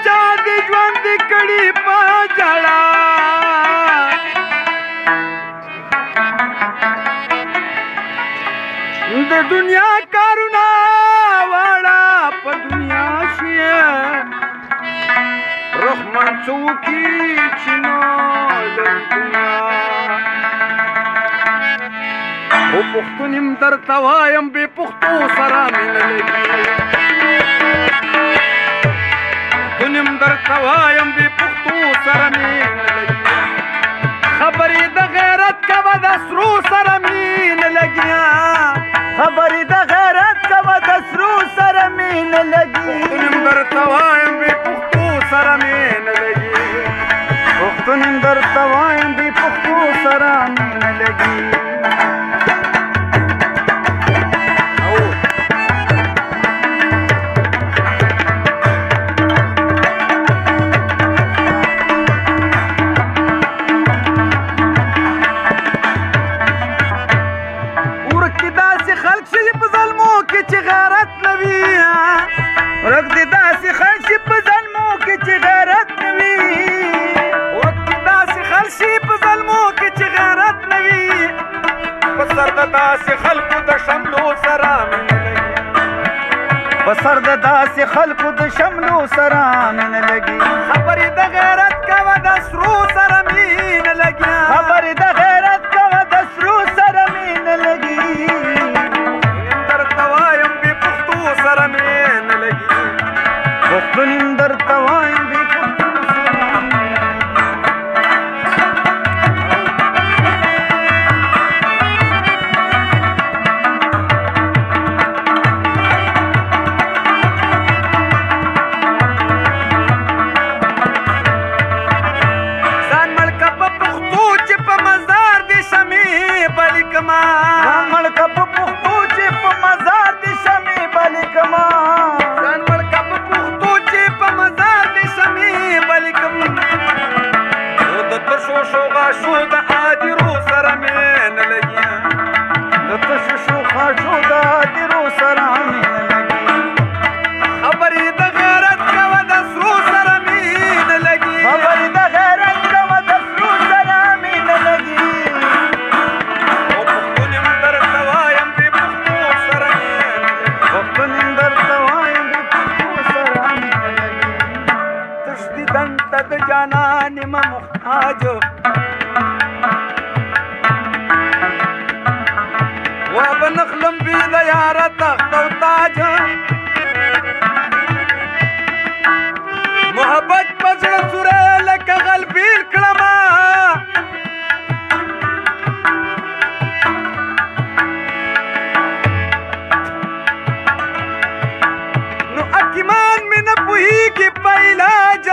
چا دې ژوند کړي په ژړا د دنیا کارونه واړه په دنیا شي رحمان څوکي چې نو د دنیا او پښتون يم درته وایم بې پښتو سره مینه لګي پښتون يم درته وایم بې پښتو سره مینه لګي خبرې د غیرت کوه د سرو سره مینه لګي خبرې د غیرت کوه د سرو سره مینه لګي پښتون يم درته وایم بې پښتو سره مینه لګي پښتون يم درته وایم بې پښتو سره مینه لګي ورک دې داسې خلک شي په ظلمو کې چې غیرت نه وي ورک دې داسې خلک شي په ظلمو کې چې غیرت نه وي په سر د داسې خلکو د شملو سره مینه لګي په سر د داسې خلکو د شملو سره مینه لګي خبرې د غیرت کوه د سرو سره مینه لګي خبرې د غیرت کوه د سرو سره مینه لګي درته وایم بې پښتو سره مینه لګي پښتون يم درته وایم بې پښتو سره ځان مړ که په پښتو چې په مزار دې شمې بلې کما ځان مړ که په پښتو چې په مزار دې شمې بلې کما ځان مړ که په پښتو چې په مزار دې شمې بلې کم نو د تشو شوغاشو د عادرو سره مینه لګي د تشو شوغاشو د عادرو سره مینه لګي خبرې د غیرت کوه د سرو سره مینه لګي خبرې د غیرت کوه د سرو سره مینه لګي او پښتون يم درته وایم بې پښتو سره مینه لګي پښتون يم درته وایم بې پښتو سره مینه لګي تش دیدن ته د جانان یم محتاج وا به نخلم بې د یاره تخت او تاج محبت په زړه سوری لکه غلبیل کړمه نو حکیمان مې نه پوهېږي په علاج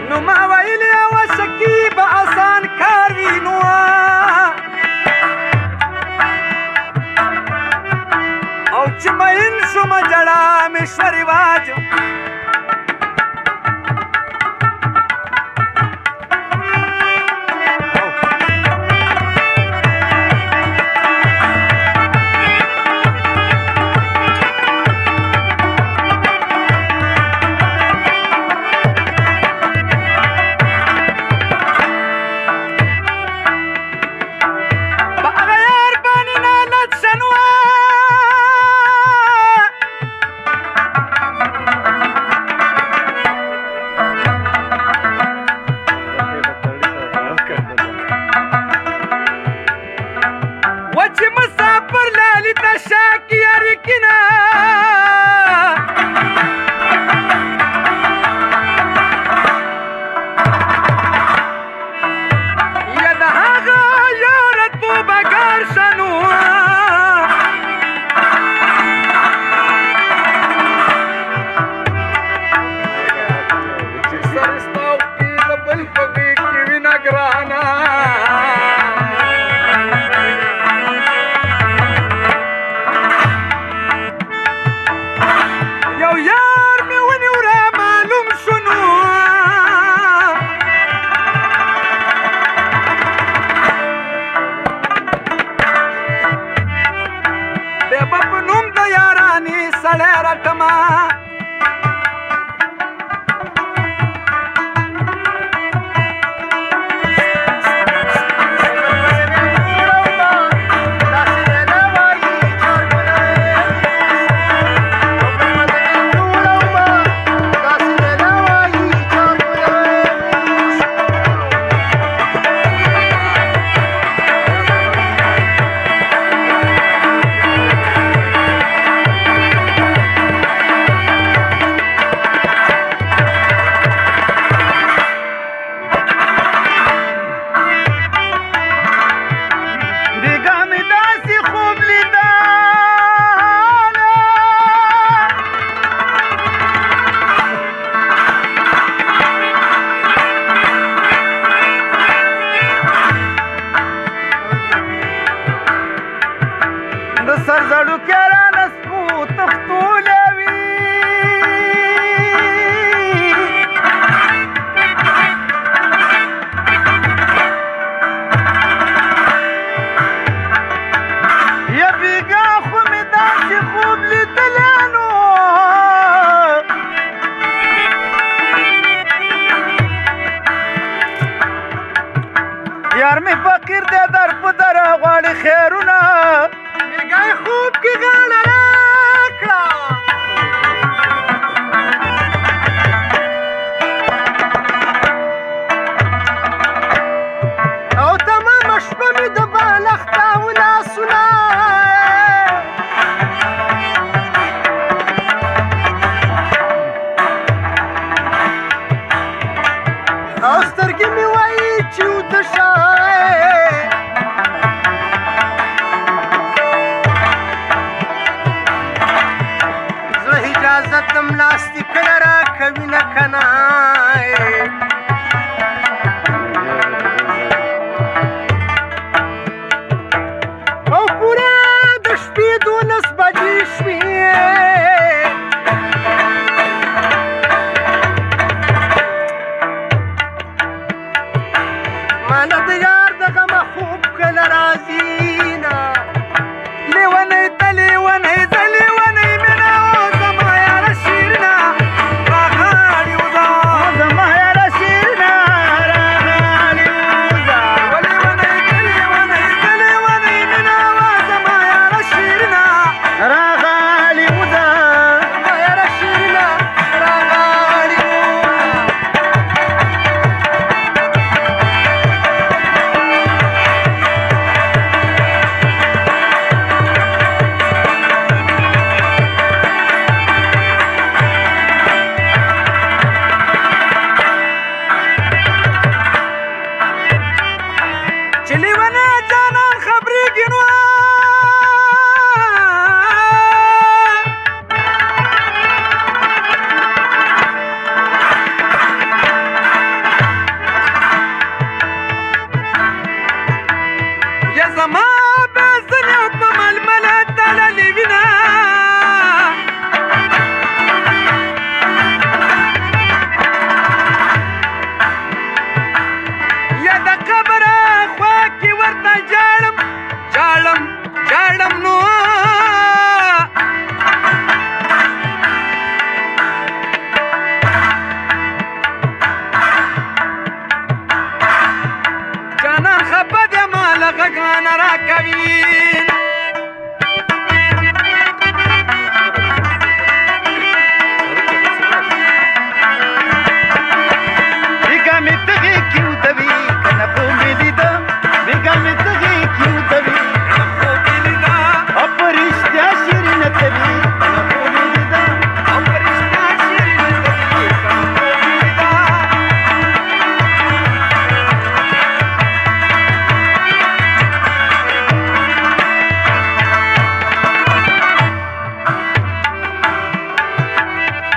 نو ما ویلې وه شکیب آسان کار وي نو او چې مین شومه جړه مې شوه رواج یار می فقیر دی در په در غواړي خیرونه میګای خوب کې غاړه راکړه او تمامه شپه مې د بالښت او لاسونه او سترګې مې وایي چې وده شه زه اجازه تم لاستي کله راکوي نه که نه او پوره د شپې 12 بجې شوې ماله د یار د غمه خوب کله راځي نه لیونی ته لیونی زه لیونی مینه او زما یاره شیرینه راغاړي وځه زما یاره شیرینه راغاړي وځه لیونی ته لیونی زه لیونی مینه او زما یاره شیرینه راغاړي وځه زما یاره شیرینه راغاړي وځه چې لیونی جانان خبرېږي نو یا زما به ځنې او په ململه تړلې وینه یا د قبره خوا کې ورته جاړم جاړم جاړم نو جانان خفه دی ما له غږ نه راکوي بیګا مې تغې کې ودوي کنه خو مې لیده بیګا مې تغې کې ودوي کنه خو مې لیده او په رښتیا شیرینه کوي کنه خو مې لیده او په رښتیا شیرینه کوي کنه خو مې لیده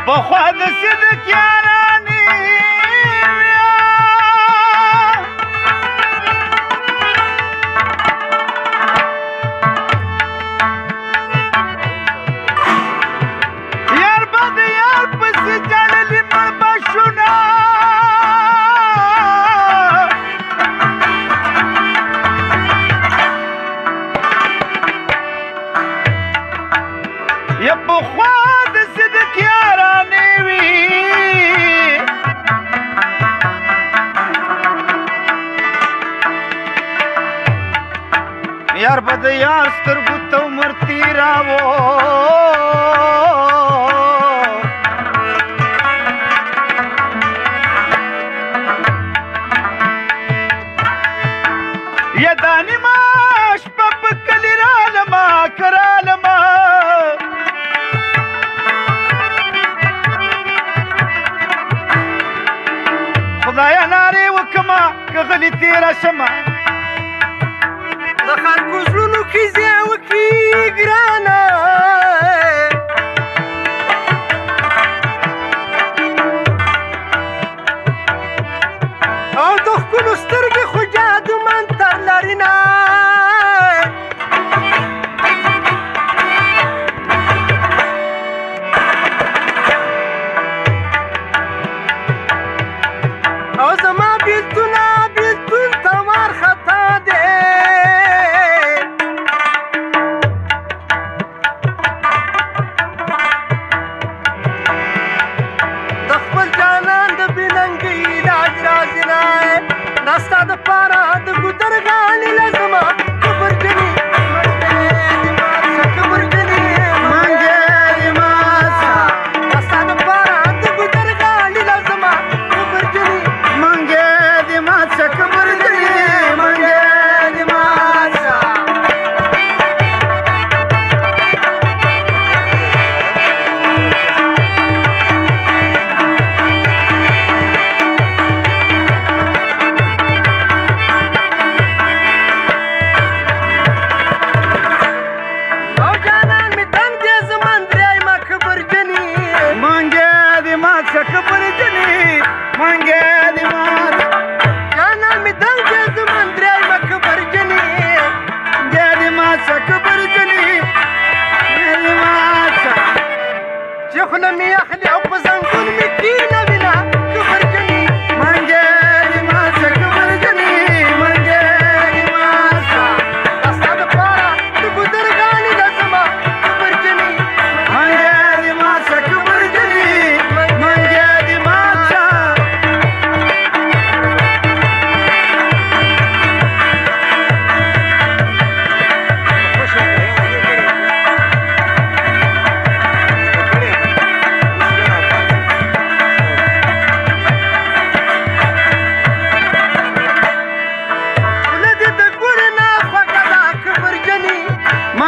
پخوا د صدق یارانې یار به د یار پسې جړلي مړ بشونه یا پخوا د صدق یارانې وي یار به د یار سترګو ته عمر تېراوه یا دا نیمه شپه په کلي رالمه که رالمه خدایه نارې وکمه که غلي تېره شمه د خلکو زړونو کې ځای وکړي ګرانه او د ښکلو سترګې خو جادو منتر لري نه او زما بیلتونه بیلتون ته وارخطا دی د ګودرګانې لازمه کبرجنې منګې د ماته کبرجنې منګې د ماته ستا دپاره د ګودرګانې لازمه کبرجنې منګې د ماته کبرجنې منګې د ماته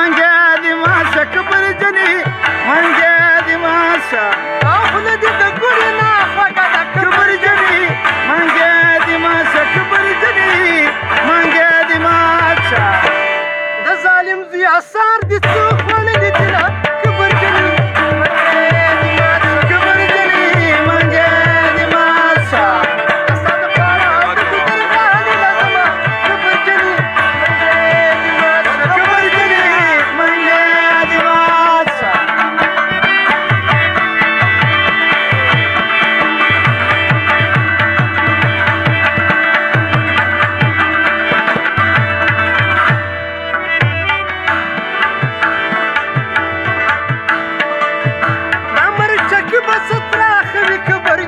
منګې د ماته کبرجنې